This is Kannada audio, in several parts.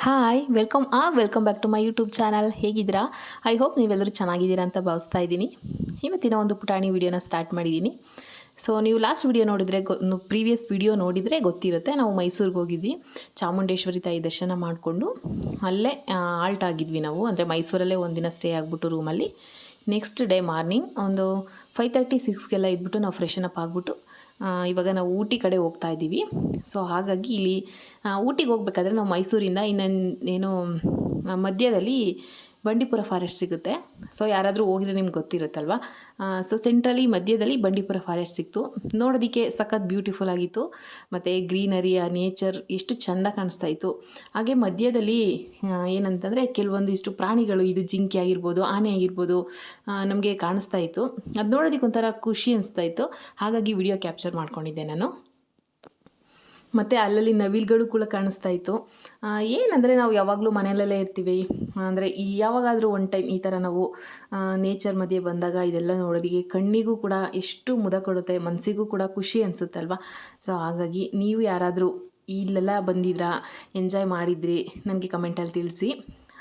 Hi welcome back to my YouTube channel. ಹೇಗಿದ್ದೀರಾ? ಐ ಹೋಪ್ ನೀವೆಲ್ಲರೂ ಚೆನ್ನಾಗಿದ್ದೀರಾ ಅಂತ ಭಾವಿಸ್ತಾ ಇದ್ದೀನಿ. ಇವತ್ತಿನ ಒಂದು ಪುಟಾಣಿ ವಿಡಿಯೋನ ಸ್ಟಾರ್ಟ್ ಮಾಡಿದ್ದೀನಿ. ಸೊ ನೀವು ಲಾಸ್ಟ್ ವಿಡಿಯೋ ನೋಡಿದರೆ ಪ್ರೀವಿಯಸ್ ವಿಡಿಯೋ ನೋಡಿದರೆ ಗೊತ್ತಿರುತ್ತೆ. ನಾವು ಮೈಸೂರಿಗೆ ಹೋಗಿದ್ವಿ, ಚಾಮುಂಡೇಶ್ವರಿ ತಾಯಿ ದರ್ಶನ ಮಾಡಿಕೊಂಡು ಅಲ್ಲೇ ಆಲ್ಟ್ ಆಗಿದ್ವಿ ನಾವು. ಅಂದರೆ ಮೈಸೂರಲ್ಲೇ ಒಂದಿನ ಸ್ಟೇ ಆಗಿಬಿಟ್ಟು ರೂಮಲ್ಲಿ. ನೆಕ್ಸ್ಟ್ ಡೇ ಮಾರ್ನಿಂಗ್ ಒಂದು 5:30-6ಗೆಲ್ಲ ಇದ್ಬಿಟ್ಟು ನಾವು ಫ್ರೆಶನ್ ಅಪ್ ಆಗಿಬಿಟ್ಟು ಇವಾಗ ನಾವು ಊಟಿ ಕಡೆ ಹೋಗ್ತಾ ಇದ್ದೀವಿ. ಸೊ ಹಾಗಾಗಿ ಇಲ್ಲಿ ಊಟಿಗೆ ಹೋಗ್ಬೇಕಾದ್ರೆ ನಾವು ಮೈಸೂರಿಂದ ಇನ್ನೇನು ಮಧ್ಯದಲ್ಲಿ ಬಂಡೀಪುರ ಫಾರೆಸ್ಟ್ ಸಿಗುತ್ತೆ. ಸೊ ಯಾರಾದರೂ ಹೋಗಿದ್ರೆ ನಿಮ್ಗೆ ಗೊತ್ತಿರುತ್ತಲ್ವ. ಸೊ ಸೆಂಟ್ರಲಿ ಮಧ್ಯದಲ್ಲಿ ಬಂಡೀಪುರ ಫಾರೆಸ್ಟ್ ಸಿಕ್ತು. ನೋಡೋದಕ್ಕೆ ಸಖತ್ ಬ್ಯೂಟಿಫುಲ್ ಆಗಿತ್ತು. ಮತ್ತು ಗ್ರೀನರಿ, ಆ ನೇಚರ್ ಎಷ್ಟು ಚೆಂದ ಕಾಣಿಸ್ತಾ ಇತ್ತು. ಹಾಗೆ ಮಧ್ಯದಲ್ಲಿ ಏನಂತಂದರೆ ಕೆಲವೊಂದಿಷ್ಟು ಪ್ರಾಣಿಗಳು, ಇದು ಜಿಂಕೆ ಆಗಿರ್ಬೋದು, ಆನೆ ಆಗಿರ್ಬೋದು, ನಮಗೆ ಕಾಣಿಸ್ತಾ ಇತ್ತು. ಅದು ನೋಡೋದಕ್ಕೆ ಒಂಥರ ಖುಷಿ ಅನಿಸ್ತಾ ಇತ್ತು. ಹಾಗಾಗಿ ವಿಡಿಯೋ ಕ್ಯಾಪ್ಚರ್ ಮಾಡ್ಕೊಂಡಿದ್ದೆ ನಾನು. ಮತ್ತು ಅಲ್ಲಲ್ಲಿ ನವಿಲುಗಳು ಕೂಡ ಕಾಣಿಸ್ತಾ ಇತ್ತು. ಏನಂದರೆ ನಾವು ಯಾವಾಗಲೂ ಮನೆಯಲ್ಲೇ ಇರ್ತೀವಿ. ಅಂದರೆ ಯಾವಾಗಾದರೂ ಒನ್ ಟೈಮ್ ಈ ಥರ ನಾವು ನೇಚರ್ ಮಧ್ಯೆ ಬಂದಾಗ ಇದೆಲ್ಲ ನೋಡೋದಕ್ಕೆ ಕಣ್ಣಿಗೂ ಕೂಡ ಎಷ್ಟು ಮುದ ಕೊಡುತ್ತೆ, ಮನಸ್ಸಿಗೂ ಕೂಡ ಖುಷಿ ಅನಿಸುತ್ತಲ್ವ. ಸೊ ಹಾಗಾಗಿ ನೀವು ಯಾರಾದರೂ ಇಲ್ಲೆಲ್ಲ ಬಂದಿದ್ರಾ, ಎಂಜಾಯ್ ಮಾಡಿದ್ರಿ, ನನಗೆ ಕಮೆಂಟಲ್ಲಿ ತಿಳಿಸಿ.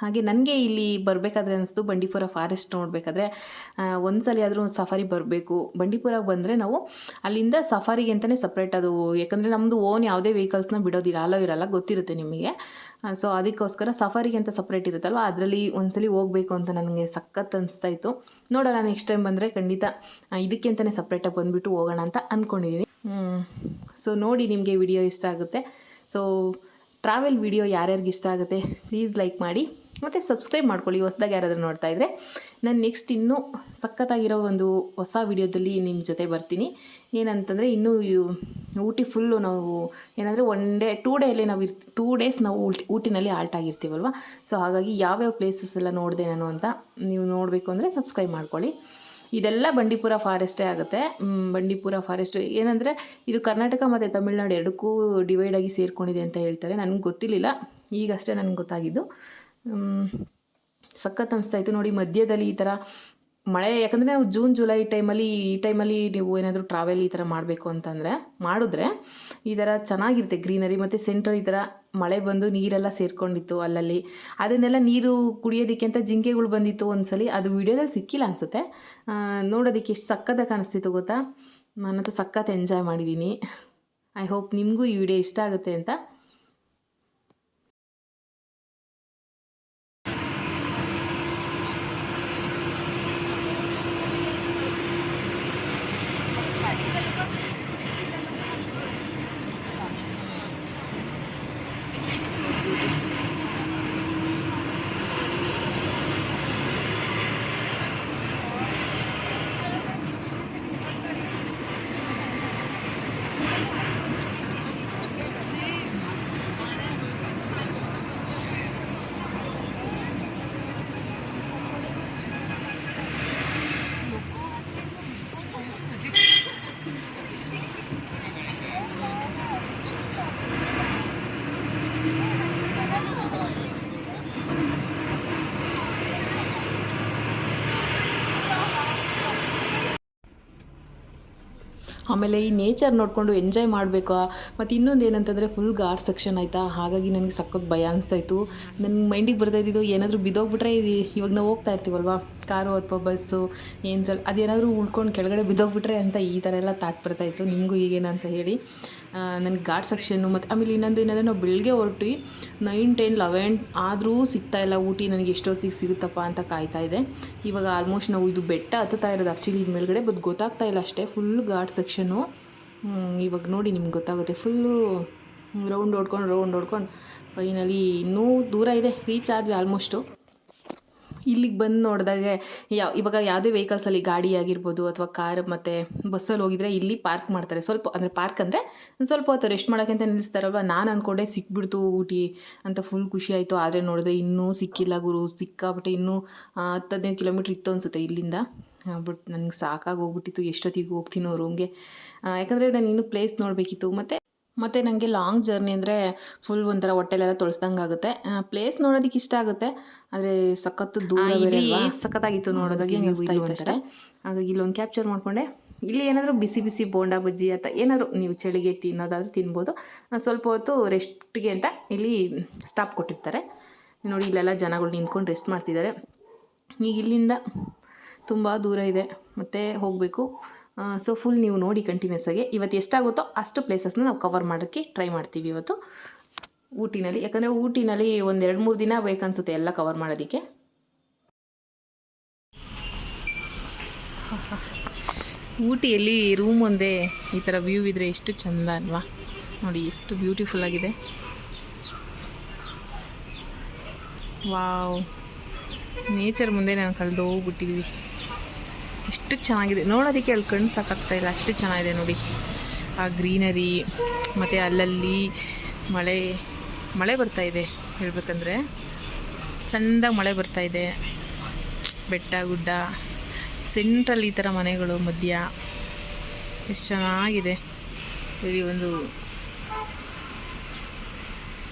ಹಾಗೆ ನನಗೆ ಇಲ್ಲಿ ಬರಬೇಕಾದ್ರೆ ಅನ್ನಿಸ್ತು, ಬಂಡೀಪುರ ಫಾರೆಸ್ಟ್ ನೋಡಬೇಕಾದ್ರೆ ಒಂದ್ಸಲ ಆದರೂ ಸಫಾರಿ ಬರಬೇಕು. ಬಂಡೀಪುರಕ್ಕೆ ಬಂದರೆ ನಾವು ಅಲ್ಲಿಂದ ಸಫಾರಿಗೆ ಅಂತಲೇ ಸಪ್ರೇಟ್ ಅದು, ಯಾಕಂದರೆ ನಮ್ಮದು ಓನ್ ಯಾವುದೇ ವೆಹಿಕಲ್ಸ್ನ ಬಿಡೋದಿಲ್ಲ, ಅಲೋ ಇರಲ್ಲ, ಗೊತ್ತಿರುತ್ತೆ ನಿಮಗೆ. ಸೊ ಅದಕ್ಕೋಸ್ಕರ ಸಫಾರಿಗೆ ಅಂತ ಸಪ್ರೇಟ್ ಇರುತ್ತಲ್ವ, ಅದರಲ್ಲಿ ಒಂದ್ಸಲಿ ಹೋಗಬೇಕು ಅಂತ ನನಗೆ ಸಖತ್ ಅನಿಸ್ತಾ ಇತ್ತು. ನೋಡೋಣ, ನೆಕ್ಸ್ಟ್ ಟೈಮ್ ಬಂದರೆ ಖಂಡಿತ ಇದಕ್ಕೆ ಅಂತಲೇ ಸಪ್ರೇಟಾಗಿ ಬಂದುಬಿಟ್ಟು ಹೋಗೋಣ ಅಂತ ಅಂದ್ಕೊಂಡಿದ್ದೀನಿ. ಸೊ ನೋಡಿ, ನಿಮಗೆ ವಿಡಿಯೋ ಇಷ್ಟ ಆಗುತ್ತೆ. ಸೊ ಟ್ರಾವೆಲ್ ವಿಡಿಯೋ ಯಾರ್ಯಾರಿಗೆ ಇಷ್ಟ ಆಗುತ್ತೆ ಪ್ಲೀಸ್ ಲೈಕ್ ಮಾಡಿ ಮತ್ತು ಸಬ್ಸ್ಕ್ರೈಬ್ ಮಾಡ್ಕೊಳ್ಳಿ. ಹೊಸದಾಗಿ ಯಾರಾದರೂ ನೋಡ್ತಾ ಇದ್ದರೆ ನಾನು ನೆಕ್ಸ್ಟ್ ಇನ್ನೂ ಸಖತ್ತಾಗಿರೋ ಒಂದು ಹೊಸ ವಿಡಿಯೋದಲ್ಲಿ ನಿಮ್ಮ ಜೊತೆ ಬರ್ತೀನಿ. ಏನಂತಂದರೆ ಇನ್ನೂ ಊಟಿ ಫುಲ್ಲು ನಾವು ಏನಂದರೆ 2 ಡೇಯಲ್ಲಿ ನಾವು 2 ಡೇಸ್ ನಾವು ಊಟಿನಲ್ಲಿ ಆಲ್ಟ್ ಆಗಿರ್ತೀವಲ್ವ. ಸೊ ಹಾಗಾಗಿ ಯಾವ್ಯಾವ ಪ್ಲೇಸಸ್ ಎಲ್ಲ ನೋಡಿದೆ ನಾನು ಅಂತ ನೀವು ನೋಡಬೇಕು ಅಂದರೆ ಸಬ್ಸ್ಕ್ರೈಬ್ ಮಾಡ್ಕೊಳ್ಳಿ. ಇದೆಲ್ಲ ಬಂಡೀಪುರ ಫಾರೆಸ್ಟೇ ಆಗುತ್ತೆ. ಬಂಡೀಪುರ ಫಾರೆಸ್ಟ್ ಏನಂದರೆ ಇದು ಕರ್ನಾಟಕ ಮತ್ತು ತಮಿಳ್ನಾಡು ಎರಡಕ್ಕೂ ಡಿವೈಡಾಗಿ ಸೇರ್ಕೊಂಡಿದೆ ಅಂತ ಹೇಳ್ತಾರೆ. ನನಗೆ ಗೊತ್ತಿರಲಿಲ್ಲ, ಈಗಷ್ಟೇ ನನಗೆ ಗೊತ್ತಾಗಿದ್ದು. ಸಖತ್ ಅನಿಸ್ತಾಯಿತ್ತು ನೋಡಿ, ಮಧ್ಯದಲ್ಲಿ ಈ ಥರ ಮಳೆ. ಯಾಕಂದರೆ ನಾವು ಜೂನ್ ಜುಲೈ ಈ ಟೈಮಲ್ಲಿ ನೀವು ಏನಾದರೂ ಟ್ರಾವೆಲ್ ಈ ಥರ ಮಾಡಬೇಕು ಅಂತಂದರೆ ಮಾಡಿದ್ರೆ ಈ ಥರ ಚೆನ್ನಾಗಿರುತ್ತೆ ಗ್ರೀನರಿ. ಮತ್ತು ಸೆಂಟ್ರಲ್ ಈ ಥರ ಮಳೆ ಬಂದು ನೀರೆಲ್ಲ ಸೇರ್ಕೊಂಡಿತ್ತು ಅಲ್ಲಲ್ಲಿ. ಅದನ್ನೆಲ್ಲ ನೀರು ಕುಡಿಯೋದಕ್ಕೆ ಅಂತ ಜಿಂಕೆಗಳು ಬಂದಿತ್ತು ಒಂದ್ಸಲಿ. ಅದು ವಿಡಿಯೋದಲ್ಲಿ ಸಿಕ್ಕಿಲ್ಲ ಅನಿಸುತ್ತೆ. ನೋಡೋದಕ್ಕೆ ಎಷ್ಟು ಸಖತ್ತಾಗಿ ಕಾಣಿಸ್ತಿತ್ತು ಗೊತ್ತಾ. ನಾನಂತೂ ಸಖತ್ ಎಂಜಾಯ್ ಮಾಡಿದ್ದೀನಿ. ಐ ಹೋಪ್ ನಿಮಗೂ ಈ ವಿಡಿಯೋ ಇಷ್ಟ ಆಗುತ್ತೆ ಅಂತ. ಆಮೇಲೆ ಈ ನೇಚರ್ ನೋಡಿಕೊಂಡು ಎಂಜಾಯ್ ಮಾಡಬೇಕಾ. ಮತ್ತು ಇನ್ನೊಂದು ಏನಂತಂದರೆ ಫುಲ್ ಘಾಟ್ ಸೆಕ್ಷನ್ ಆಯಿತಾ. ಹಾಗಾಗಿ ನನಗೆ ಸಖತ್ ಭಯ ಅನಿಸ್ತಾಯಿತ್ತು. ನನ್ನ ಮೈಂಡಿಗೆ ಬರ್ತಾಯಿದ್ದು ಏನಾದರೂ ಬಿದ್ದೋಗ್ಬಿಟ್ರೆ, ಇವಾಗ ನಾವು ಹೋಗ್ತಾ ಇರ್ತೀವಲ್ವ, ಕಾರು ಅಥವಾ ಬಸ್ಸು ಏನ್ರಲ್ಲಿ ಅದೇನಾದರೂ ಉಳ್ಕೊಂಡು ಕೆಳಗಡೆ ಬಿದ್ದೋಗ್ಬಿಟ್ರೆ ಅಂತ ಈ ಥರ ಎಲ್ಲ ಥಾಟ್ ಬರ್ತಾಯಿತ್ತು. ನಿಮಗೂ ಹೀಗೇನಂತ ಹೇಳಿ. ನನಗೆ ಘಾಟ್ ಸೆಕ್ಷನ್ನು ಮತ್ತು ಆಮೇಲೆ ಇನ್ನೊಂದು ಏನಂದರೆ ನಾವು ಬೆಳಗ್ಗೆ ಹೊರಟು 9, 10, 11 ಆದರೂ ಸಿಗ್ತಾಯಿಲ್ಲ ಊಟಿ. ನನಗೆ ಎಷ್ಟೊತ್ತಿಗೆ ಸಿಗುತ್ತಪ್ಪ ಅಂತ ಕಾಯ್ತಾ ಇದೆ. ಇವಾಗ ಆಲ್ಮೋಸ್ಟ್ ನಾವು ಇದು ಬೆಟ್ಟ ಹತ್ತುತ್ತಾ ಇರೋದು ಆ್ಯಕ್ಚುಲಿ ಇದು ಮೇಲ್ಗಡೆ, ಬಟ್ ಗೊತ್ತಾಗ್ತಾ ಇಲ್ಲ ಅಷ್ಟೇ. Full ghat section. ಇವಾಗ ನೋಡಿ ನಿಮ್ಗೆ ಗೊತ್ತಾಗುತ್ತೆ. ಫುಲ್ಲು ರೌಂಡ್ ಹೊಡ್ಕೊಂಡು ಫೈನಲಿ ಇನ್ನೂ ದೂರ ಇದೆ, ರೀಚ್ ಆದ್ವಿ ಆಲ್ಮೋಸ್ಟು. ಇಲ್ಲಿಗೆ ಬಂದು ನೋಡಿದಾಗೆ ಇವಾಗ ಯಾವುದೇ ವೆಹಿಕಲ್ಸಲ್ಲಿ ಗಾಡಿ ಆಗಿರ್ಬೋದು ಅಥವಾ ಕಾರ್ ಮತ್ತು ಬಸ್ಸಲ್ಲಿ ಹೋಗಿದ್ರೆ ಇಲ್ಲಿ ಪಾರ್ಕ್ ಮಾಡ್ತಾರೆ. ಪಾರ್ಕ್ ಅಂದರೆ ಸ್ವಲ್ಪ ಹೊತ್ತು ರೆಸ್ಟ್ ಮಾಡೋಕ್ಕಂತ ನಿಲ್ಲಿಸ್ತಾರಲ್ವ. ನಾನು ಅಂದ್ಕೊಂಡೆ ಸಿಕ್ಬಿಡ್ತು ಊಟಿ ಅಂತ, ಫುಲ್ ಖುಷಿ ಆಯಿತು. ಆದರೆ ನೋಡಿದ್ರೆ ಇನ್ನೂ ಸಿಕ್ಕಿಲ್ಲ ಗುರು. ಸಿಕ್ಕಾಬಿಟ್ಟೆ ಇನ್ನೂ 10-15 ಕಿಲೋಮೀಟ್ರ್ ಇತ್ತು ಅನಿಸುತ್ತೆ ಇಲ್ಲಿಂದ. ಬಟ್ ನನಗೆ ಸಾಕಾಗಿ ಹೋಗ್ಬಿಟ್ಟಿತ್ತು. ಎಷ್ಟೊತ್ತಿಗೆ ಹೋಗ್ತೀನೋ ರೂಮ್ಗೆ. ಯಾಕಂದರೆ ನಾನು ಇನ್ನೂ ಪ್ಲೇಸ್ ನೋಡಬೇಕಿತ್ತು. ಮತ್ತು ನನಗೆ ಲಾಂಗ್ ಜರ್ನಿ ಅಂದರೆ ಫುಲ್ ಒಂಥರ ಹೊಟ್ಟೆಲೆಲ್ಲ ತೊಳಸ್ದಂಗೆ ಆಗುತ್ತೆ. ಪ್ಲೇಸ್ ನೋಡೋದಕ್ಕೆ ಇಷ್ಟ ಆಗುತ್ತೆ, ಆದರೆ ಸಖತ್ತು ದೂರ ಬೇರೆ ಅಲ್ವಾ. ಸಖತ್ತಾಗಿತ್ತು ನೋಡೋದಕ್ಕೆ, ಅನಿಸ್ತಾ ಇತ್ತು ಅಷ್ಟೇ. ಹಾಗಾಗಿ ಇಲ್ಲೊಂದು ಕ್ಯಾಪ್ಚರ್ ಮಾಡಿಕೊಂಡೆ. ಇಲ್ಲಿ ಏನಾದರೂ ಬಿಸಿ ಬಿಸಿ ಬೋಂಡಾ ಬಜ್ಜಿ ಅಥವಾ ಏನಾದರೂ ನೀವು ಚಳಿಗೆ ತಿನ್ನೋದಾದರೂ ತಿನ್ಬೋದು. ಸ್ವಲ್ಪ ಹೊತ್ತು ರೆಸ್ಟ್ಗೆ ಅಂತ ಇಲ್ಲಿ ಸ್ಟಾಪ್ ಕೊಟ್ಟಿರ್ತಾರೆ. ನೋಡಿ ಇಲ್ಲೆಲ್ಲ ಜನಗಳು ನಿಂತ್ಕೊಂಡು ರೆಸ್ಟ್ ಮಾಡ್ತಿದ್ದಾರೆ. ಈಗ ಇಲ್ಲಿಂದ ತುಂಬ ದೂರ ಇದೆ ಮತ್ತು ಹೋಗಬೇಕು. ಸೊ ಫುಲ್ ನೀವು ನೋಡಿ ಕಂಟಿನ್ಯೂಸ್ ಆಗಿ. ಇವತ್ತು ಎಷ್ಟಾಗುತ್ತೋ ಅಷ್ಟು ಪ್ಲೇಸಸ್ನ ನಾವು ಕವರ್ ಮಾಡೋಕ್ಕೆ ಟ್ರೈ ಮಾಡ್ತೀವಿ ಇವತ್ತು ಊಟಿನಲ್ಲಿ. ಯಾಕಂದರೆ ಊಟಿನಲ್ಲಿ ಒಂದು 2-3 ದಿನ ಬೇಕನ್ಸುತ್ತೆ ಎಲ್ಲ ಕವರ್ ಮಾಡೋದಕ್ಕೆ. ಊಟಿಯಲ್ಲಿ ರೂಮ್ ಒಂದೇ ಈ ಥರ ವ್ಯೂ ಇದ್ದರೆ ಎಷ್ಟು ಚೆಂದ ಅಲ್ವಾ. ನೋಡಿ ಎಷ್ಟು ಬ್ಯೂಟಿಫುಲ್ ಆಗಿದೆ. ವಾವ್, ನೇಚರ್ ಮುಂದೆ ನಾನು ಕಳೆದು ಹೋಗ್ಬಿಟ್ಟಿದ್ವಿ. ಎಷ್ಟು ಚೆನ್ನಾಗಿದೆ ನೋಡೋದಕ್ಕೆ, ಅಲ್ಲಿ ಕಣ್ಣು ಸಾಕಾಗ್ತಾಯಿಲ್ಲ, ಅಷ್ಟು ಚೆನ್ನಾಗಿದೆ ನೋಡಿ. ಆ ಗ್ರೀನರಿ ಮತ್ತು ಅಲ್ಲಲ್ಲಿ ಮಳೆ ಬರ್ತಾಯಿದೆ. ಹೇಳ್ಬೇಕಂದ್ರೆ ಸಣ್ಣದಾಗಿ ಮಳೆ ಬರ್ತಾಯಿದೆ. ಬೆಟ್ಟ ಗುಡ್ಡ, ಸೆಂಟ್ರಲ್ಲಿ ಈ ಥರ ಮನೆಗಳು ಮಧ್ಯ, ಎಷ್ಟು ಚೆನ್ನಾಗಿದೆ. ಇಲ್ಲಿ ಒಂದು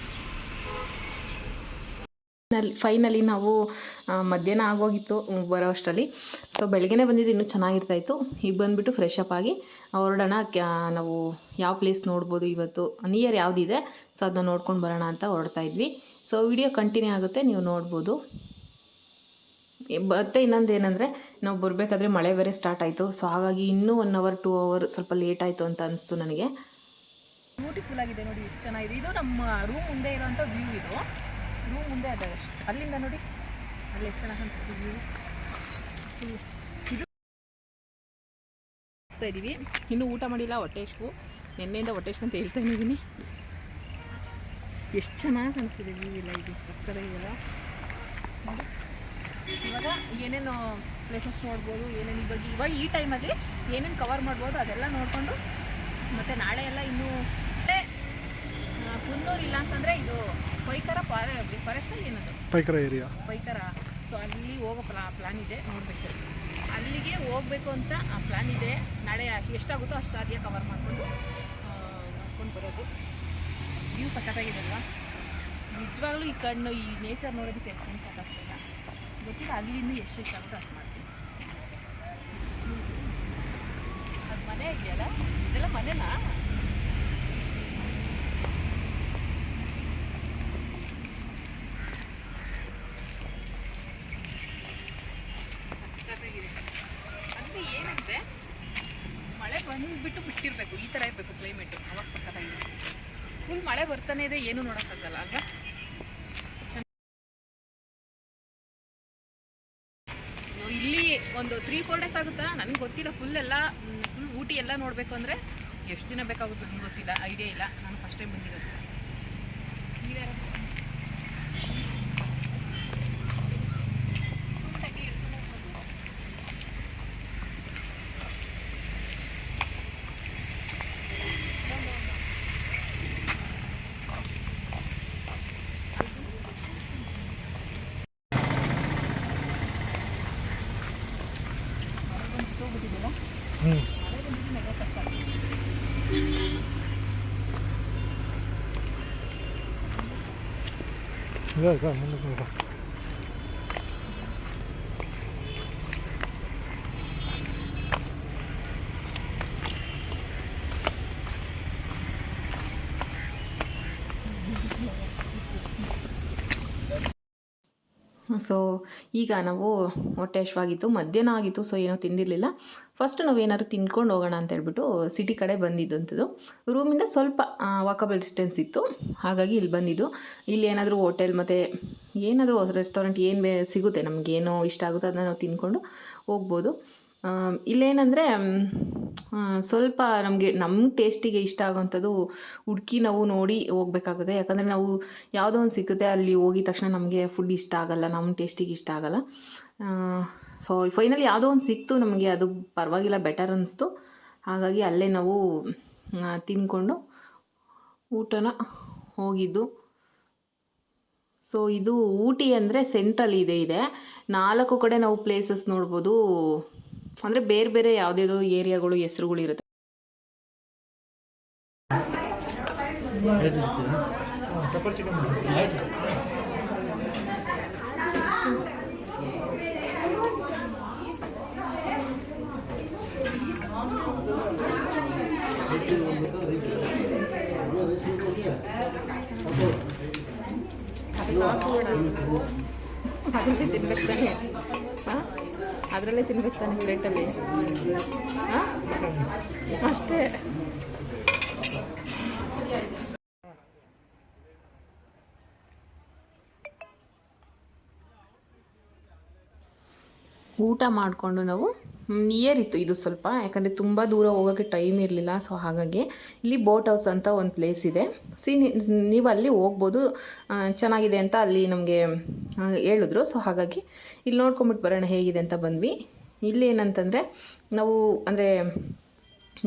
ಫೈನಲಿ ನಾವು ಮಧ್ಯಾಹ್ನ ಆಗೋಗಿತ್ತು ಬರೋ ಅಷ್ಟರಲ್ಲಿ. ಸೊ ಬೆಳಗ್ಗೆನೇ ಬಂದಿದ್ದು ಇನ್ನೂ ಚೆನ್ನಾಗಿರ್ತಾಯಿತ್ತು. ಈಗ ಬಂದುಬಿಟ್ಟು ಫ್ರೆಶ್ ಅಪ್ ಆಗಿ ಹೊರಡೋಣ. ನಾವು ಯಾವ ಪ್ಲೇಸ್ ನೋಡ್ಬೋದು ಇವತ್ತು, ನಿಯರ್ ಯಾವುದಿದೆ ಸೊ ಅದನ್ನ ನೋಡ್ಕೊಂಡು ಬರೋಣ ಅಂತ ಹೊರಡ್ತಾ ಇದ್ವಿ. ಸೊ ವಿಡಿಯೋ ಕಂಟಿನ್ಯೂ ಆಗುತ್ತೆ, ನೀವು ನೋಡ್ಬೋದು. ಮತ್ತು ಇನ್ನೊಂದು ಏನಂದರೆ, ನಾವು ಬರಬೇಕಾದ್ರೆ ಮಳೆ ಬೇರೆ ಸ್ಟಾರ್ಟ್ ಆಯಿತು. ಸೊ ಹಾಗಾಗಿ ಇನ್ನೂ 1 hour 2 hour ಸ್ವಲ್ಪ ಲೇಟ್ ಆಯಿತು ಅಂತ ಅನಿಸ್ತು ನನಗೆ. ಬ್ಯೂಟಿಫುಲ್ ಆಗಿದೆ ನೋಡಿ, ಎಷ್ಟು ಚೆನ್ನಾಗಿದೆ. ಇದು ನಮ್ಮ ರೂಮ್ ಮುಂದೆ ಇರೋಂಥ ವ್ಯೂ. ಇದು ರೂಮ್ ಮುಂದೆ ಅದ, ಅಲ್ಲಿಂದ ನೋಡಿ ಅಲ್ಲಿ ಎಷ್ಟು ಚೆನ್ನಾಗಿ ಅನಿಸುತ್ತೆ ವ್ಯೂ. ಇದು ಹೋಗ್ತಾ ಇದ್ದೀವಿ. ಇನ್ನೂ ಊಟ ಮಾಡಿಲ್ಲ, ಹೊಟ್ಟೆ ಎಷ್ಟು ನಿನ್ನೆಯಿಂದ ಹೊಟ್ಟೆ ಎಷ್ಟು ಅಂತ ಹೇಳ್ತಾ ಇದ್ದೀನಿ. ಎಷ್ಟು ಚೆನ್ನಾಗಿ ಅನಿಸ್ತಿದೆ ವ್ಯೂ ಇಲ್ಲ, ಇದು ಸಕ್ಕತ್ತಾಗಿದೆಯಲ್ಲ. ಇವಾಗ ಏನೇನು ಪ್ಲೇಸಸ್ ನೋಡ್ಬೋದು, ಏನೇನು ಇವಾಗ ಈ ಟೈಮಲ್ಲಿ ಏನೇನು ಕವರ್ ಮಾಡ್ಬೋದು ಅದೆಲ್ಲ ನೋಡಿಕೊಂಡು ಮತ್ತು ನಾಳೆ ಎಲ್ಲ ಇನ್ನೂ ಕುನ್ನೂರು ಇಲ್ಲ ಅಂತಂದರೆ ಇದು ಪೈಕರ ಫಾರೆಸ್ಟ್ ಏನದು ಪೈಕರ ಏರಿಯಾ, ಪೈಕರ. ಸೊ ಅಲ್ಲಿ ಹೋಗೋ ಪ್ಲಾನ್ ಇದೆ, ನೋಡಬೇಕು. ಅಲ್ಲಿಗೆ ಹೋಗಬೇಕು ಅಂತ ಪ್ಲಾನ್ ಇದೆ. ನಾಳೆ ಎಷ್ಟಾಗುತ್ತೋ ಅಷ್ಟು ಸಾಧ್ಯ ಕವರ್ ಮಾಡ್ಕೊಂಡು ಬರೋದು. ವ್ಯೂ ಸಖತ್ತಾಗಿದೆ ಅಲ್ವಾ. ನಿಜವಾಗ್ಲೂ ಈ ಕಣ್ಣು, ಈ ನೇಚರ್ ನೋಡೋದಕ್ಕೆ ಎಷ್ಟು ಸಾಕಾಗ್ತಿಲ್ಲ ಗೊತ್ತಿಲ್ಲ. ಅಲ್ಲಿಂದ ಎಷ್ಟು ಆಗುತ್ತೋ ಅಷ್ಟು ಮಾಡ್ತೀನಿ. ಅದು ಮನೆ ಇದೆಯಲ್ಲ, ಇದೆಲ್ಲ ಮನೆನಾ? ಅಂದರೆ ಏನಂದರೆ ಮಳೆ ಬಂದುಬಿಟ್ಟು ಬಿಟ್ಟಿರಬೇಕು, ಈ ಥರ ಇರಬೇಕು ಕ್ಲೈಮೇಟು, ಅವಾಗ ಸಕ್ಕತ್ತಾಗಿದೆ. ಫುಲ್ ಮಳೆ ಬರ್ತಾನೆ ಇದೆ, ಏನೂ ನೋಡೋಕ್ಕಾಗಲ್ಲ ಅಲ್ವಾ. ಇಲ್ಲಿ ಒಂದು 3-4 days ಆಗುತ್ತಾ ನನಗೆ ಗೊತ್ತಿಲ್ಲ. ಫುಲ್ ಊಟಿ ಎಲ್ಲ ನೋಡಬೇಕು ಅಂದರೆ ಎಷ್ಟು ದಿನ ಬೇಕಾಗುತ್ತೆ ನನಗೆ ಗೊತ್ತಿಲ್ಲ, ಐಡಿಯಾ ಇಲ್ಲ. ನಾನು ಫಸ್ಟ್ ಟೈಮ್ ಬಂದಿರೋದು. ಸೊ ಈಗ ನಾವು ಹೊಟ್ಟೆ ಹಶ್ವಾಗಿತ್ತು, ಮಧ್ಯಾಹ್ನ ಆಗಿತ್ತು. ಸೊ ಏನೋ ತಿಂದಿರಲಿಲ್ಲ. ಫಸ್ಟ್ ನಾವು ಏನಾದ್ರು ತಿನ್ಕೊಂಡು ಹೋಗೋಣ ಅಂತೇಳ್ಬಿಟ್ಟು ಸಿಟಿ ಕಡೆ ಬಂದಿದ್ದಂಥದ್ದು. ರೂಮಿಂದ ಸ್ವಲ್ಪ ವಾಕಬಲ್ ಡಿಸ್ಟೆನ್ಸ್ ಇತ್ತು, ಹಾಗಾಗಿ ಇಲ್ಲಿ ಬಂದಿದ್ದು. ಇಲ್ಲಿ ಏನಾದರೂ ಹೋಟೆಲ್ ಮತ್ತು ಏನಾದರೂ ರೆಸ್ಟೋರೆಂಟ್ ಏನು ಸಿಗುತ್ತೆ, ನಮಗೇನೋ ಇಷ್ಟ ಆಗುತ್ತೋ ಅದನ್ನ ನಾವು ತಿನ್ಕೊಂಡು ಹೋಗ್ಬೋದು. ಇಲ್ಲೇನಂದರೆ ಸ್ವಲ್ಪ ನಮ್ಮ ಟೇಸ್ಟಿಗೆ ಇಷ್ಟ ಆಗೋವಂಥದ್ದು ಹುಡುಕಿ ನಾವು ನೋಡಿ ಹೋಗ್ಬೇಕಾಗುತ್ತೆ. ಯಾಕಂದರೆ ನಾವು ಯಾವುದೋ ಒಂದು ಸಿಗುತ್ತೆ, ಅಲ್ಲಿ ಹೋಗಿದ ತಕ್ಷಣ ನಮಗೆ ಫುಡ್ ಇಷ್ಟ ಆಗೋಲ್ಲ, ನಮ್ಮ ಟೇಸ್ಟಿಗೆ ಇಷ್ಟ ಆಗೋಲ್ಲ. ಸೊ ಫೈನಲಿ ಯಾವುದೋ ಒಂದು ಸಿಕ್ತು ನಮಗೆ, ಅದು ಪರವಾಗಿಲ್ಲ, ಬೆಟರ್ ಅನ್ನಿಸ್ತು. ಹಾಗಾಗಿ ಅಲ್ಲೇ ನಾವು ತಿಂದ್ಕೊಂಡು ಊಟನ ಹೋಗಿದ್ದು. ಸೊ ಇದು ಊಟಿ ಅಂದರೆ ಸೆಂಟ್ರಲ್ ಇದೆ 4 ಕಡೆ ನಾವು ಪ್ಲೇಸಸ್ ನೋಡ್ಬೋದು. ಅಂದರೆ ಬೇರೆ ಬೇರೆ ಯಾವುದ್ಯಾವುದೋ ಏರಿಯಾಗಳು ಹೆಸರುಗಳು ಇರುತ್ತೆ. ಅದರಲ್ಲೇ ತಿನ್ಬೇಕು ತಾನೆ. ಹಾಂ, ಅದರಲ್ಲೇ ತಿನ್ಬೇಕು ತಾನೆ ಪ್ಲೇಟಲ್ಲಿ. ಹಾಂ, ಅಷ್ಟೇ. ಊಟ ಮಾಡಿಕೊಂಡು ನಾವು ನಿಯರ್ ಇತ್ತು ಇದು ಸ್ವಲ್ಪ, ಯಾಕಂದರೆ ತುಂಬ ದೂರ ಹೋಗೋಕ್ಕೆ ಟೈಮ್ ಇರಲಿಲ್ಲ. ಸೊ ಹಾಗಾಗಿ ಇಲ್ಲಿ ಬೋಟ್ ಹೌಸ್ ಅಂತ ಒಂದು ಪ್ಲೇಸ್ ಇದೆ. ನೀವು ಅಲ್ಲಿ ಹೋಗ್ಬೋದು, ಚೆನ್ನಾಗಿದೆ ಅಂತ ಅಲ್ಲಿ ನಮಗೆ ಹೇಳಿದ್ರು. ಸೊ ಹಾಗಾಗಿ ಇಲ್ಲಿ ನೋಡ್ಕೊಂಬಿಟ್ಟು ಬರೋಣ ಹೇಗಿದೆ ಅಂತ ಬಂದ್ವಿ. ಇಲ್ಲಿ ಏನಂತಂದರೆ ನಾವು ಅಂದರೆ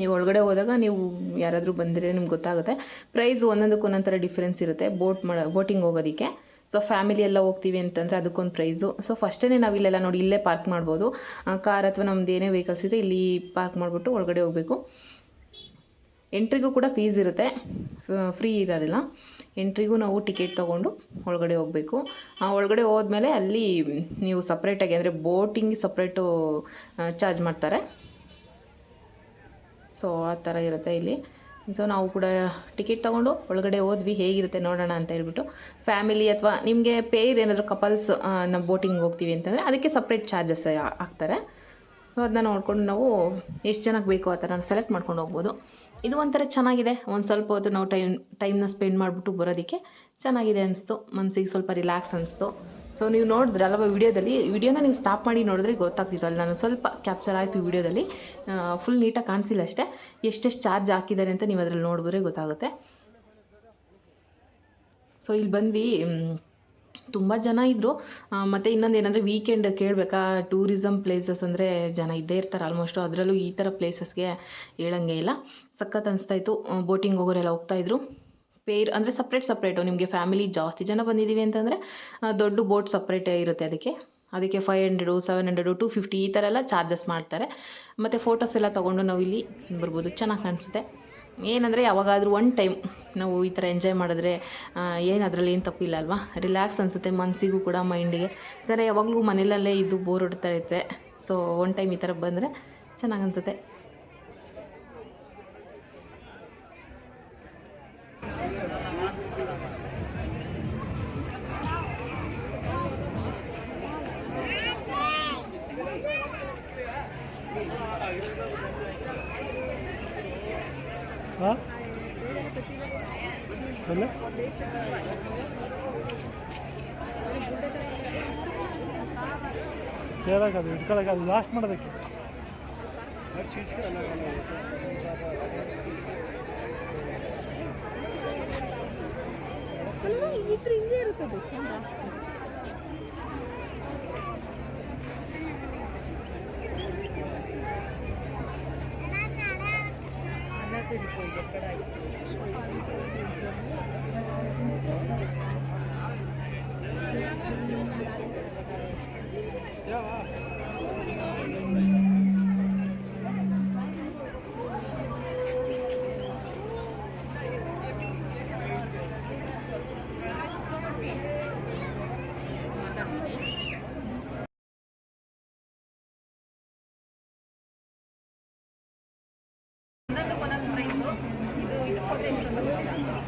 ನೀವು ಒಳಗಡೆ ಹೋದಾಗ ನೀವು ಯಾರಾದರೂ ಬಂದರೆ ನಿಮ್ಗೆ ಗೊತ್ತಾಗುತ್ತೆ. ಪ್ರೈಸ್ ಒಂದೊಂದಕ್ಕೆ ಒಂದೊಂದು ಥರ ಡಿಫ್ರೆನ್ಸ್ ಇರುತ್ತೆ. ಬೋಟಿಂಗ್ ಹೋಗೋದಕ್ಕೆ. ಸೊ ಫ್ಯಾಮಿಲಿ ಎಲ್ಲ ಹೋಗ್ತೀವಿ ಅಂತಂದರೆ ಅದಕ್ಕೊಂದು ಪ್ರೈಸು. ಸೊ ಫಸ್ಟೇ ನಾವು ಇಲ್ಲೆಲ್ಲ ನೋಡಿ ಇಲ್ಲೇ ಪಾರ್ಕ್ ಮಾಡ್ಬೋದು. ಕಾರ್ ಅಥವಾ ನಮ್ದು ಏನೇ ವೆಹಿಕಲ್ಸ್ ಇದ್ದರೆ ಇಲ್ಲಿ ಪಾರ್ಕ್ ಮಾಡಿಬಿಟ್ಟು ಒಳಗಡೆ ಹೋಗಬೇಕು. ಎಂಟ್ರಿಗೂ ಕೂಡ ಫೀಸ್ ಇರುತ್ತೆ, ಫ್ರೀ ಇರೋದಿಲ್ಲ. ಎಂಟ್ರಿಗೂ ನಾವು ಟಿಕೆಟ್ ತೊಗೊಂಡು ಒಳಗಡೆ ಹೋಗಬೇಕು. ಒಳಗಡೆ ಹೋದ್ಮೇಲೆ ಅಲ್ಲಿ ನೀವು ಸಪ್ರೇಟಾಗಿ ಅಂದರೆ ಬೋಟಿಂಗ್ ಸಪ್ರೇಟು ಚಾರ್ಜ್ ಮಾಡ್ತಾರೆ. ಸೊ ಆ ಥರ ಇರುತ್ತೆ ಇಲ್ಲಿ. ಸೊ ನಾವು ಕೂಡ ಟಿಕೆಟ್ ತೊಗೊಂಡು ಒಳಗಡೆ ಹೋದ್ವಿ, ಹೇಗಿರುತ್ತೆ ನೋಡೋಣ ಅಂತ ಹೇಳ್ಬಿಟ್ಟು. ಫ್ಯಾಮಿಲಿ ಅಥವಾ ನಿಮಗೆ ಪೇರ್ ಏನಾದರೂ ಕಪಲ್ಸ್ ನಾವು ಬೋಟಿಂಗ್ ಹೋಗ್ತೀವಿ ಅಂತಂದರೆ ಅದಕ್ಕೆ ಸಪ್ರೇಟ್ ಚಾರ್ಜಸ್ ಹಾಕ್ತಾರೆ. ಸೊ ಅದನ್ನ ನೋಡ್ಕೊಂಡು ನಾವು ಎಷ್ಟು ಜನಕ್ಕೆ ಬೇಕೋ ಆ ಥರ ನಾವು ಸೆಲೆಕ್ಟ್ ಮಾಡ್ಕೊಂಡು ಹೋಗ್ಬೋದು. ಇದು ಒಂಥರ ಚೆನ್ನಾಗಿದೆ. ಒಂದು ಸ್ವಲ್ಪ ಹೊತ್ತು ನಾವು ಟೈಮ್ನ ಸ್ಪೆಂಡ್ ಮಾಡಿಬಿಟ್ಟು ಬರೋದಕ್ಕೆ ಚೆನ್ನಾಗಿದೆ ಅನಿಸ್ತು. ಮನಸ್ಸಿಗೆ ಸ್ವಲ್ಪ ರಿಲ್ಯಾಕ್ಸ್ ಅನಿಸ್ತು. ಸೊ ನೀವು ನೋಡಿದ್ರಲ್ವ ವಿಡಿಯೋನ ನೀವು ಸ್ಟಾಪ್ ಮಾಡಿ ನೋಡಿದ್ರೆ ಗೊತ್ತಾಗ್ತಿತ್ತು. ಅಲ್ಲಿ ನಾನು ಸ್ವಲ್ಪ ಕ್ಯಾಪ್ಚರ್ ಆಯಿತು ವಿಡಿಯೋದಲ್ಲಿ, ಫುಲ್ ನೀಟಾಗಿ ಕಾಣಿಸಿಲ್ಲ ಅಷ್ಟೇ. ಎಷ್ಟೆಷ್ಟು ಚಾರ್ಜ್ ಹಾಕಿದ್ದಾರೆ ಅಂತ ನೀವು ಅದರಲ್ಲಿ ನೋಡಿದ್ರೆ ಗೊತ್ತಾಗುತ್ತೆ. ಸೊ ಇಲ್ಲಿ ಬಂದ್ವಿ, ತುಂಬ ಜನ ಇದ್ದರು. ಮತ್ತು ಇನ್ನೊಂದು ಏನಂದರೆ ವೀಕೆಂಡ್ ಕೇಳಬೇಕಾ, ಟೂರಿಸಮ್ ಪ್ಲೇಸಸ್ ಅಂದರೆ ಜನ ಇದ್ದೇ ಇರ್ತಾರೆ ಆಲ್ಮೋಸ್ಟು. ಅದರಲ್ಲೂ ಈ ಥರ ಪ್ಲೇಸಸ್ಗೆ ಹೇಳಂಗೆ ಇಲ್ಲ. ಸಖತ್ ಅನಿಸ್ತಾಯಿತ್ತು. ಬೋಟಿಂಗ್ ಹೋಗೋರೆಲ್ಲ ಹೋಗ್ತಾಯಿದ್ರು. ಪೇರ್ ಅಂದರೆ ಸಪ್ರೇಟು. ನಿಮಗೆ ಫ್ಯಾಮಿಲಿ ಜಾಸ್ತಿ ಜನ ಬಂದಿದ್ದೀವಿ ಅಂತಂದರೆ ದೊಡ್ಡ ಬೋಟ್ ಸಪ್ರೇಟೇ ಇರುತ್ತೆ. ಅದಕ್ಕೆ 500, 700, 250 ಈ ಥರ ಎಲ್ಲ ಚಾರ್ಜಸ್ ಮಾಡ್ತಾರೆ. ಮತ್ತು ಫೋಟೋಸ್ ಎಲ್ಲ ತೊಗೊಂಡು ನಾವು ಇಲ್ಲಿ ಬರ್ಬೋದು. ಚೆನ್ನಾಗಿ ಕಾಣಿಸುತ್ತೆ. ಏನಂದರೆ ಯಾವಾಗಾದರೂ ಒನ್ ಟೈಮ್ ನಾವು ಈ ಥರ ಎಂಜಾಯ್ ಮಾಡಿದ್ರೆ ಏನು ಅದರಲ್ಲಿ ಏನು ತಪ್ಪಿಲ್ಲ ಅಲ್ವಾ. ರಿಲ್ಯಾಕ್ಸ್ ಅನಿಸುತ್ತೆ ಮನಸ್ಸಿಗೂ ಕೂಡ, ಮೈಂಡಿಗೆ. ಯಾಕಂದರೆ ಯಾವಾಗಲೂ ಮನೆಯಲ್ಲೇ ಇದ್ದು ಬೋರ್ ಹೊಡ್ತಾ ಇರುತ್ತೆ. ಸೊ ಒನ್ ಟೈಮ್ ಈ ಥರ ಬಂದರೆ ಚೆನ್ನಾಗಿ ಅನಿಸುತ್ತೆ. ಅಲ್ಲ ಕೇಳೋಕ್ಕದು ಇಟ್ಕೊಳ್ಳೋಕೆ ಅದು ಲಾಸ್ಟ್ ಮಾಡೋದಕ್ಕೆ ಹಿಂಗೆ ಇರುತ್ತದೆ.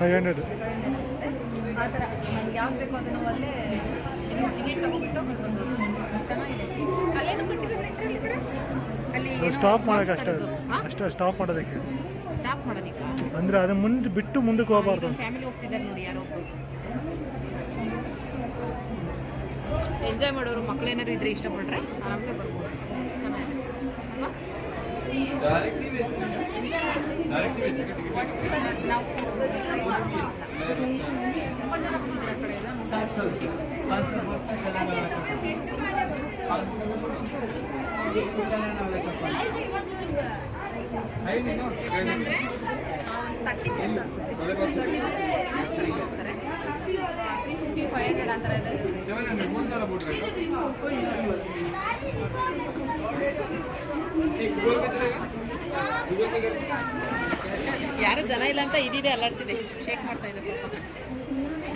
$500 ಆ ಥರ ನಮ್ಗೆ ಯಾವ್ದು ಬೇಕೋ ಅದನ್ನು ಅಲ್ಲೇ ಟಿಕೆಟ್ ತೊಗೊಂಡ್ಬಿಟ್ಟು ಚೆನ್ನಾಗಿದೆ. ಅಲ್ಲೇನು ಕೊಟ್ಟಿದೆ ಸೆಂಟ್ರಲ್ಲಿ ಇದ್ರೆ ಅಲ್ಲಿ ಸ್ಟಾಪ್ ಮಾಡೋಕೆ ಅಷ್ಟೇ ಸ್ಟಾಪ್ ಮಾಡೋದಕ್ಕೆ ಅಂದರೆ ಅದು ಬಿಟ್ಟು ಮುಂದಕ್ಕೆ ಹೋಗಬಾರ್ದು. ಫ್ಯಾಮಿಲಿ ಹೋಗ್ತಿದ್ದಾರೆ ನೋಡಿ, ಯಾರೋ ಎಂಜಾಯ್ ಮಾಡೋರು ಮಕ್ಕಳೇನಾದ್ರು ಇದ್ರೆ ಇಷ್ಟಪಟ್ರೆ ಆರಾಮ್ಸೆ ಬರ್ಬೋದು. ಎಷ್ಟಂದರೆ 30 ಮಿನಿಟ್ಸ್ ಅನ್ಸುತ್ತೆ. 350, 500 ಆ ಥರ ಎಲ್ಲ ಯಾರು ಜನ ಇಲ್ಲ ಅಂತ ಇದಿದೆ ಅಲ್ಲಾಡ್ತಿದೆ, ಶೇಕ್ ಮಾಡ್ತಾ ಇದೆ ಪಾಪ.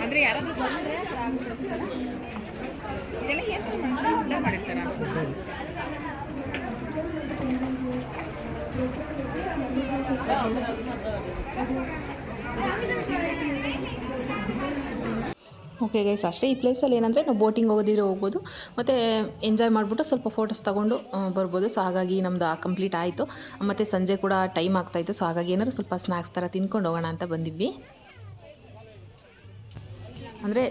ಅಂದರೆ ಯಾರಾದರೂ ಬಂದರೆ ಇದೆಲ್ಲ ಏನು ಮಾಡಿರ್ತಾರ. ಓಕೆ ಗೈಸ್, ಅಷ್ಟೇ. ಈ ಪ್ಲೇಸಲ್ಲಿ ಏನಂದರೆ ನಾವು ಬೋಟಿಂಗ್ ಹೋಗೋದಿದ್ರೆ ಹೋಗ್ಬೋದು, ಮತ್ತು ಎಂಜಾಯ್ ಮಾಡಿಬಿಟ್ಟು ಸ್ವಲ್ಪ ಫೋಟೋಸ್ ತೊಗೊಂಡು ಬರ್ಬೋದು. ಸೊ ಹಾಗಾಗಿ ನಮ್ಮದು ಕಂಪ್ಲೀಟ್ ಆಯಿತು. ಮತ್ತು ಸಂಜೆ ಕೂಡ ಟೈಮ್ ಆಗ್ತಾಯಿತ್ತು. ಸೊ ಹಾಗಾಗಿ ಏನಾದ್ರು ಸ್ವಲ್ಪ ಸ್ನ್ಯಾಕ್ಸ್ ಥರ ತಿನ್ಕೊಂಡು ಹೋಗೋಣ ಅಂತ ಬಂದಿದ್ವಿ. ಅಂದರೆ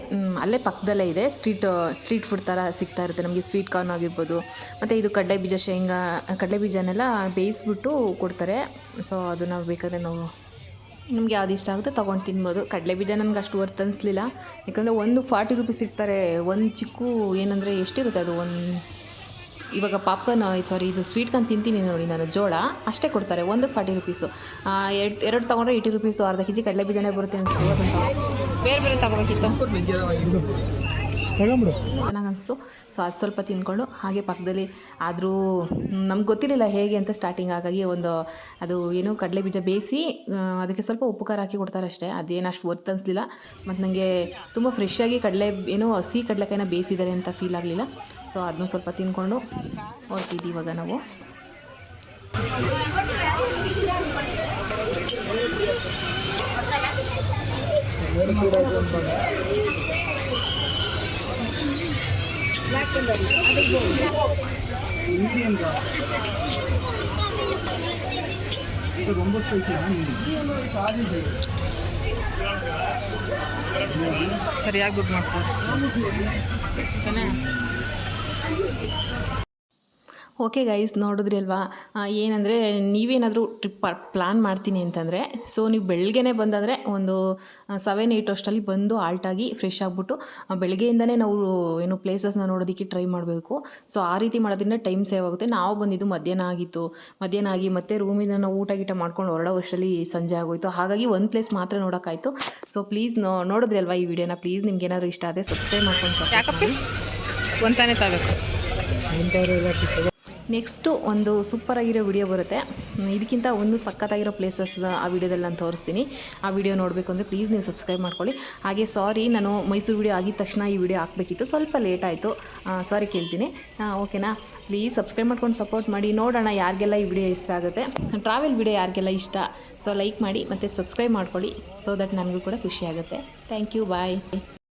ಅಲ್ಲೇ ಪಕ್ಕದಲ್ಲೇ ಇದೆ, ಸ್ಟ್ರೀಟ್ ಫುಡ್ ಥರ ಸಿಗ್ತಾ ಇರುತ್ತೆ ನಮಗೆ. ಸ್ವೀಟ್ ಕಾರ್ನ್ ಆಗಿರ್ಬೋದು, ಮತ್ತು ಇದು ಕಡಲೆಬೀಜ, ಕಡಲೆಬೀಜನೆಲ್ಲ ಬೇಯಿಸ್ಬಿಟ್ಟು ಕೊಡ್ತಾರೆ. ಸೊ ಅದು ನಾವು ಬೇಕಾದರೆ ನಮ್ಗೆ ಯಾವ್ದು ಇಷ್ಟ ಆಗುತ್ತೆ ತೊಗೊಂಡು ತಿನ್ಬೋದು. ಕಡಲೆಬೀಜ ನನಗೆ ಅಷ್ಟು ವರ್ತ್ ಅನಿಸ್ಲಿಲ್ಲ, ಯಾಕಂದರೆ ಒಂದು 40 ರೂಪೀಸ್ ಇರ್ತಾರೆ. ಒಂದು ಚಿಕ್ಕು ಏನಂದರೆ ಎಷ್ಟಿರುತ್ತೆ ಅದು, ಇವಾಗ ಪಾಪ್ಕಾರ್ನ್, ಇದು ಸ್ವೀಟ್ ಕಾರ್ನ್ ತಿಂತೀನಿ ನೋಡಿ ನಾನು, ಜೋಳ ಅಷ್ಟೇ ಕೊಡ್ತಾರೆ, ಒಂದಕ್ಕೆ 40 ರೂಪೀಸು. ಎರಡು ತೊಗೊಂಡ್ರೆ 80 ರೂಪೀಸು. ಅರ್ಧ ಕೆಜಿ ಕಡಲೆಬೀಜನೇ ಬರುತ್ತೆ ಅನಿಸ್ತು. ಅದನ್ನು ಬೇರೆ ತೊಗೋಬೇಕಿತ್ತು, ಚೆನ್ನಾಗಿ ಅನಿಸ್ತು. ಸೊ ಅದು ಸ್ವಲ್ಪ ತಿಂದ್ಕೊಂಡು ಹಾಗೆ ಪಕ್ಕದಲ್ಲಿ, ಆದರೂ ನಮ್ಗೆ ಗೊತ್ತಿರಲಿಲ್ಲ ಹೇಗೆ ಅಂತ ಸ್ಟಾರ್ಟಿಂಗ್. ಹಾಗಾಗಿ ಅದು ಏನು ಕಡಲೆಬೀಜ ಬೇಯಿಸಿ ಅದಕ್ಕೆ ಸ್ವಲ್ಪ ಉಪ್ಪು ಖಾರ ಹಾಕಿ ಕೊಡ್ತಾರೆ ಅಷ್ಟೇ. ಅದೇನು ಅಷ್ಟು ವರ್ತ್ ಅನಿಸ್ಲಿಲ್ಲ. ಮತ್ತು ನನಗೆ ತುಂಬ ಫ್ರೆಶ್ಶಾಗಿ ಹಸಿ ಕಡಲೆಕಾಯಿನ ಬೇಯಿಸಿದ್ದಾರೆ ಅಂತ ಫೀಲ್ ಆಗಲಿಲ್ಲ. ಸೊ ಅದನ್ನೂ ಸ್ವಲ್ಪ ತಿಂದ್ಕೊಂಡು ಹೊರಟಿದ್ದೀವಿ ಇವಾಗ ನಾವು. ಸರಿಯಾಗಿ ದುಡ್ಡು ಮಾಡ್ತಾರೆ. ಓಕೆ ಗೈಸ್, ನೋಡಿದ್ರಿ ಅಲ್ವಾ, ಏನಂದರೆ ನೀವೇನಾದರೂ ಟ್ರಿಪ್ ಪ್ಲ್ಯಾನ್ ಮಾಡ್ತೀನಿ ಅಂತಂದರೆ, ಸೊ ನೀವು ಬೆಳಗ್ಗೆನೇ ಬಂದಂದರೆ ಒಂದು 7-8 ಅಷ್ಟರಲ್ಲಿ ಬಂದು ಆಲ್ಟಾಗಿ ಫ್ರೆಶ್ ಆಗಿಬಿಟ್ಟು ಬೆಳಗ್ಗೆಯಿಂದನೇ ನಾವು ಏನು ಪ್ಲೇಸಸ್ನ ನೋಡೋದಕ್ಕೆ ಟ್ರೈ ಮಾಡಬೇಕು. ಸೊ ಆ ರೀತಿ ಮಾಡೋದ್ರಿಂದ ಟೈಮ್ ಸೇವ್ ಆಗುತ್ತೆ. ನಾವು ಬಂದಿದ್ದು ಮಧ್ಯಾಹ್ನ ಆಗಿ ಮತ್ತೆ ರೂಮಿಂದ ನಾವು ಊಟ ಗೀಟ ಮಾಡ್ಕೊಂಡು ಹೊರಡೋ ಅಷ್ಟರಲ್ಲಿ ಸಂಜೆ ಆಗೋಯಿತು. ಹಾಗಾಗಿ ಒಂದು ಪ್ಲೇಸ್ ಮಾತ್ರ ನೋಡೋಕ್ಕಾಯಿತು. ಸೊ ಪ್ಲೀಸ್ ನೋಡಿದ್ರಿ ಅಲ್ವಾ ಈ ವಿಡಿಯೋನ, ಪ್ಲೀಸ್ ನಿಮ್ಗೆ ಏನಾದರೂ ಇಷ್ಟ ಆದರೆ ಸಬ್ಸ್ಕ್ರೈಬ್ ಮಾಡ್ಕೊಂಡು ಯಾಕಪ್ಪಿ ಒಂತಾನೆ ತಗೋಬೇಕು. ನೆಕ್ಸ್ಟು ಒಂದು ಸೂಪರಾಗಿರೋ ವಿಡಿಯೋ ಬರುತ್ತೆ. ಇದಕ್ಕಿಂತ ಒಂದು ಸಖತ್ತಾಗಿರೋ ಪ್ಲೇಸಸ್ ಆ ವಿಡಿಯೋದಲ್ಲಿ ನಾನು ತೋರಿಸ್ತೀನಿ. ಆ ವಿಡಿಯೋ ನೋಡಬೇಕು ಅಂದರೆ ಪ್ಲೀಸ್ ನೀವು ಸಬ್ಸ್ಕ್ರೈಬ್ ಮಾಡ್ಕೊಳ್ಳಿ. ಹಾಗೆ ಸಾರಿ, ನಾನು ಮೈಸೂರು ವಿಡಿಯೋ ಆಗಿದ ತಕ್ಷಣ ಈ ವಿಡಿಯೋ ಹಾಕಬೇಕಿತ್ತು, ಸ್ವಲ್ಪ ಲೇಟ್ ಆಯಿತು, ಸಾರಿ ಕೇಳ್ತೀನಿ. ಓಕೆನಾ, ಪ್ಲೀಸ್ ಸಬ್ಸ್ಕ್ರೈಬ್ ಮಾಡ್ಕೊಂಡು ಸಪೋರ್ಟ್ ಮಾಡಿ. ನೋಡೋಣ ಯಾರಿಗೆಲ್ಲ ಈ ವಿಡಿಯೋ ಇಷ್ಟ ಆಗುತ್ತೆ, ಟ್ರಾವೆಲ್ ವಿಡಿಯೋ ಯಾರಿಗೆಲ್ಲ ಇಷ್ಟ. ಸೊ ಲೈಕ್ ಮಾಡಿ ಮತ್ತು ಸಬ್ಸ್ಕ್ರೈಬ್ ಮಾಡ್ಕೊಳ್ಳಿ, ಸೊ ದಟ್ ನನಗೂ ಕೂಡ ಖುಷಿ ಆಗುತ್ತೆ. Thank you, bye.